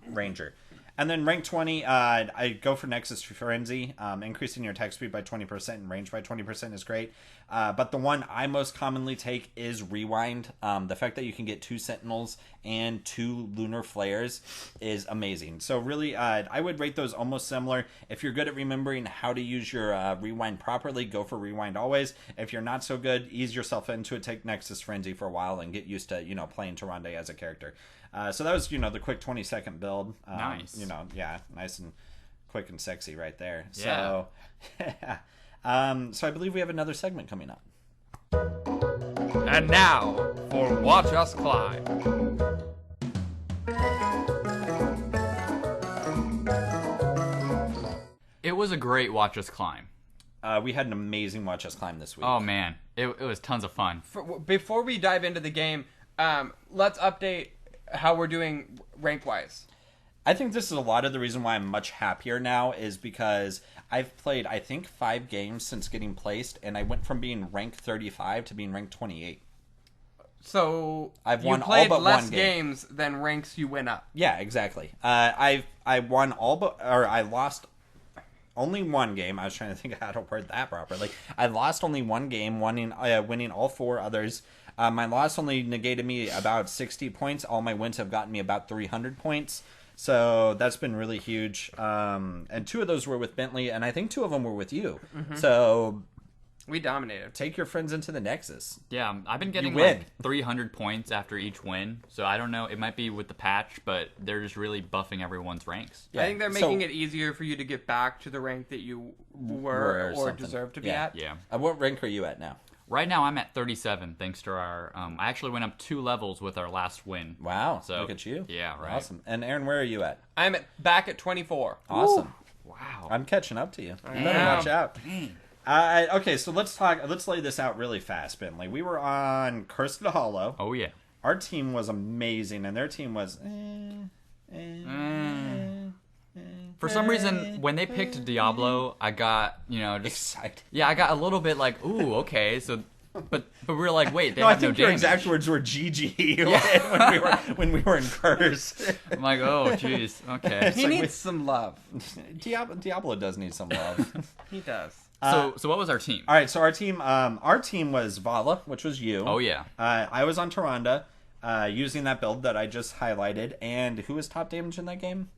Ranger. And then rank 20, I go for Nexus Frenzy. Increasing your attack speed by 20% and range by 20% is great. But the one I most commonly take is Rewind. The fact that you can get 2 Sentinels and 2 Lunar Flares is amazing. So really, I would rate those almost similar. If you're good at remembering how to use your Rewind properly, go for Rewind always. If you're not so good, ease yourself into it. Take Nexus Frenzy for a while and get used to, playing Tyrande as a character. So that was, the quick 20-second build. Nice. Nice and quick and sexy right there. Yeah. So, so I believe we have another segment coming up. And now for Watch Us Climb. It was a great watch us climb. We had an amazing watch us climb this week. Oh man, it was tons of fun. Before we dive into the game, let's update how we're doing rank-wise. I think this is a lot of the reason why I'm much happier now is because I've played, I think, 5 games since getting placed, and I went from being ranked 35 to being ranked 28. So I've you won all played but less one game. games than ranks you went up. Yeah, exactly. I won all but, or I lost only one game. I was trying to think of how to word that properly. I lost only one game, winning all 4 others. My loss only negated me about 60 points. All my wins have gotten me about 300 points. So that's been really huge. And 2 of those were with Bentley, and I think 2 of them were with you. Mm-hmm. So we dominated. Take your friends into the Nexus. Yeah, I've been getting like 300 points after each win. So I don't know. It might be with the patch, but they're just really buffing everyone's ranks. Yeah. I think they're making it easier for you to get back to the rank that you were or deserve to be at. Yeah. What rank are you at now? Right now, I'm at 37, thanks to our... I actually went up 2 levels with our last win. Wow, so, look at you. Yeah, right. Awesome. And Aaron, where are you at? I'm back at 24. Awesome. Ooh. Wow. I'm catching up to you. You better watch out. Okay, so let's lay this out really fast, Bentley. We were on Cursed Hollow. Oh, yeah. Our team was amazing, and their team was... For some reason, when they picked Diablo, I got, just... excited. Yeah, I got a little bit like, ooh, okay, so... But we were like, wait, they no, have I think no your damage. exact words were GG when we were in Cursed. I'm like, oh, jeez, okay. He needs some love. Diablo does need some love. He does. So what was our team? All right, so our team was Vala, which was you. Oh, yeah. I was on Tyrande, using that build that I just highlighted. And who was top damage in that game?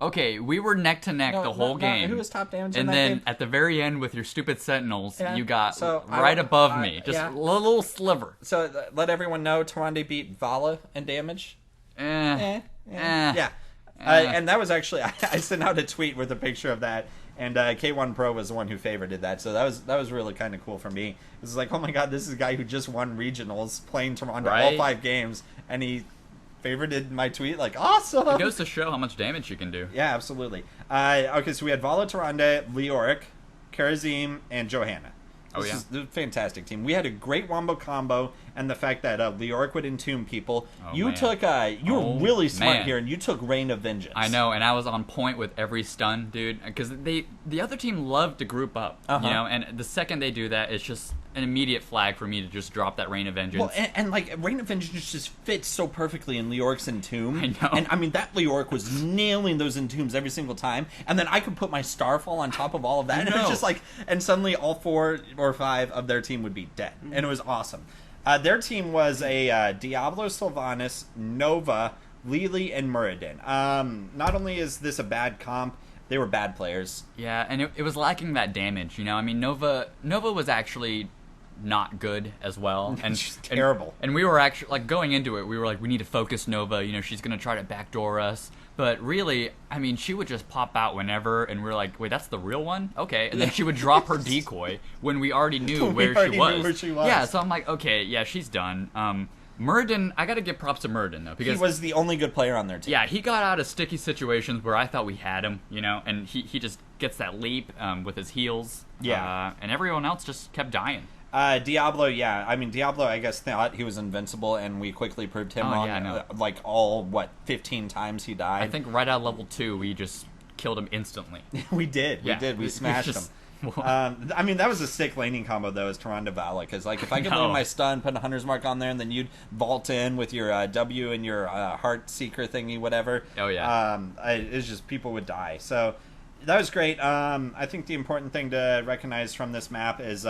Okay, we were neck to neck the whole game. Who was top damage in that game? game? And then at the very end with your stupid sentinels, you got so right above me. Just a little sliver. So let everyone know Tyrande beat Vala in damage. Yeah. And that was actually, I sent out a tweet with a picture of that. And K1 Pro was the one who favorited that, so that was really kind of cool for me. It was like, oh my god, this is a guy who just won regionals, playing Tyrande all 5 games, and he favorited my tweet. Like, awesome! It goes to show how much damage you can do. Yeah, absolutely. Okay, so we had Vala, Tyrande, Leoric, Karazim, and Johanna. This is a fantastic team. We had a great wombo combo, and the fact that Leoric would entomb people. You were really smart here, and you took Reign of Vengeance. I know, and I was on point with every stun, dude, because the other team loved to group up, and the second they do that, it's just an immediate flag for me to just drop that Reign of Vengeance. Well, and like, Reign of Vengeance just fits so perfectly in Leoric's Entomb. I know. And I mean, that Leoric was nailing those Entombs every single time, and then I could put my Starfall on top of all of that, and it was just like, and suddenly all 4 or 5 of their team would be dead, and it was awesome. Their team was a Diablo, Sylvanas, Nova, Lili, and Muradin. Not only is this a bad comp, they were bad players. Yeah, and it was lacking that damage, I mean, Nova was actually not good as well, and she's terrible. And we were actually like going into it, we were like, we need to focus Nova. She's gonna try to backdoor us. But really, I mean, she would just pop out whenever, and we're like, wait, that's the real one? Okay. And then she would drop her decoy when we already knew where she was. Yeah, so I'm like, okay, yeah, she's done. Muradin, I gotta give props to Muradin, though, because he was the only good player on their team. Yeah, he got out of sticky situations where I thought we had him, and he just gets that leap with his heals. Yeah. And everyone else just kept dying. Diablo, yeah. I mean, Diablo, I guess, thought he was invincible, and we quickly proved him wrong. Yeah, I know. Like, 15 times he died. I think right out of level 2, we just killed him instantly. We did. We smashed him. I mean, that was a sick laning combo, though, as Tyrande Vala, because, like, if I could leave my stun, put a Hunter's Mark on there, and then you'd vault in with your W and your Heart Seeker thingy, whatever. Oh, yeah. It's just, people would die. So, that was great. I think the important thing to recognize from this map is...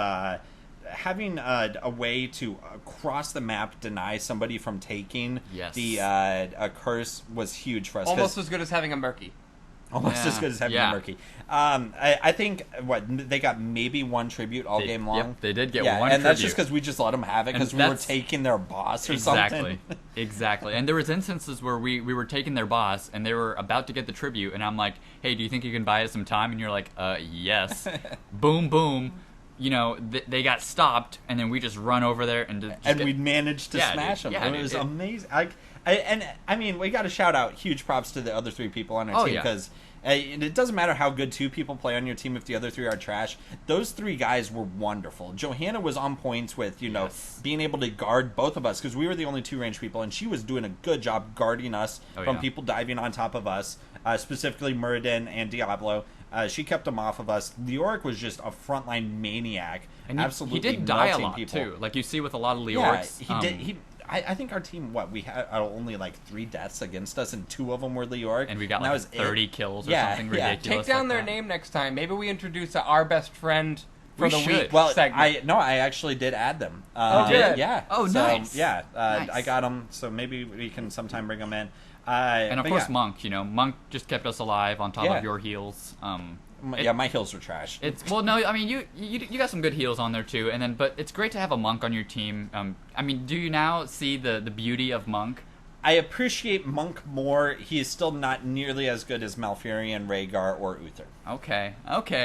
having a way to across the map deny somebody from taking the a curse was huge for us. Almost as good as having a Murky. Almost as good as having a Murky. I think they got maybe 1 tribute all game long. Yep, they did get 1 tribute. And that's just because we just let them have it because we were taking their boss or something. Exactly. And there was instances where we were taking their boss and they were about to get the tribute, and I'm like, hey, do you think you can buy us some time? And you're like, yes. Boom, boom. They got stopped, and then we just run over there and we managed to smash them. It was amazing. I mean, we got to shout out huge props to the other 3 people on our team because And it doesn't matter how good 2 people play on your team if the other 3 are trash. Those 3 guys were wonderful. Johanna was on points with, being able to guard both of us because we were the only 2 range people, and she was doing a good job guarding us from people diving on top of us, specifically Muradin and Diablo. She kept them off of us. Leoric was just a frontline maniac. And absolutely he did die a lot, people. too. Like you see with a lot of Leorics. Yeah, he did. I think our team, we had only like 3 deaths against us, and 2 of them were Leoric. And we got like 30 kills or something ridiculous. Take down their name next time. Maybe we introduce our best friend for the week segment. I actually did add them. Good. Yeah. Oh, so, nice. Yeah, Nice. I got them, so maybe we can sometime bring them in. And of course, Monk. Monk just kept us alive on top of your heals. My heals were trash. You got some good heals on there too, but it's great to have a Monk on your team. Do you now see the beauty of Monk? I appreciate Monk more. He is still not nearly as good as Malfurion, Rhaegar, or Uther. Okay.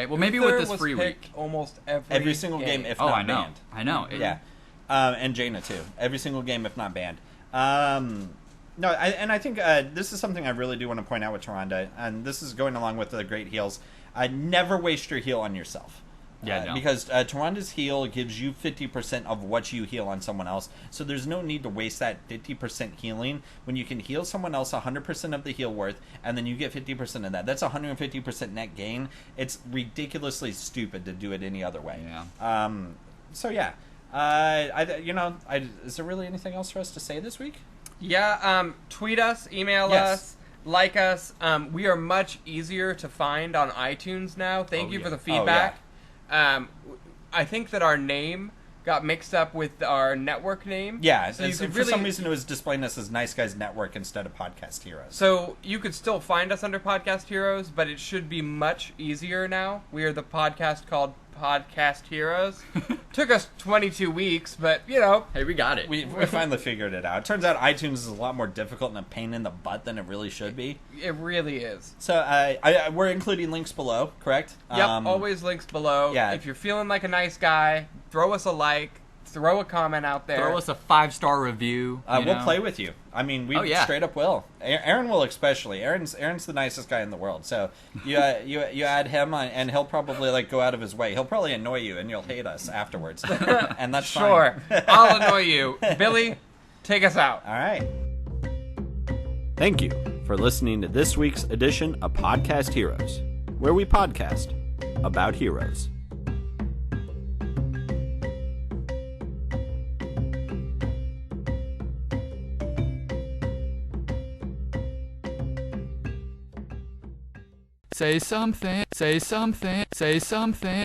Well, maybe Uther with this free week, almost every single game, if not banned. I know. Yeah, and Jaina too. Every single game, if not banned. No, I think this is something I really do want to point out with Tyrande, and this is going along with the great heals. Never waste your heal on yourself. Yeah, no. Because Tyrande's heal gives you 50% of what you heal on someone else, so there's no need to waste that 50% healing when you can heal someone else 100% of the heal worth, and then you get 50% of that. That's 150% net gain. It's ridiculously stupid to do it any other way. Yeah. So yeah, is there really anything else for us to say this week? Yeah. Tweet us, email us. Like us. We are much easier to find on iTunes now. Thank you for the feedback. I think that our name got mixed up with our network name. Yeah, so for some reason it was displaying us as Nice Guys Network instead of Podcast Heroes. So you could still find us under Podcast Heroes, but it should be much easier now. We are the podcast called Podcast Heroes. Took us 22 weeks, but hey, we got it. We finally figured it out. It turns out iTunes is a lot more difficult and a pain in the butt than it really should be. It really is. So we're including links below, correct? Yep, always links below. Yeah. If you're feeling like a nice guy, throw us a like, throw a comment out there. Throw us a 5-star review. We'll play with you. We straight up will. Aaron will especially. Aaron's the nicest guy in the world. So you add him on, and he'll probably go out of his way. He'll probably annoy you, and you'll hate us afterwards. And that's sure. fine. I'll annoy you. Billy, take us out. All right. Thank you for listening to this week's edition of Podcast Heroes, where we podcast about heroes. Say something, say something, say something.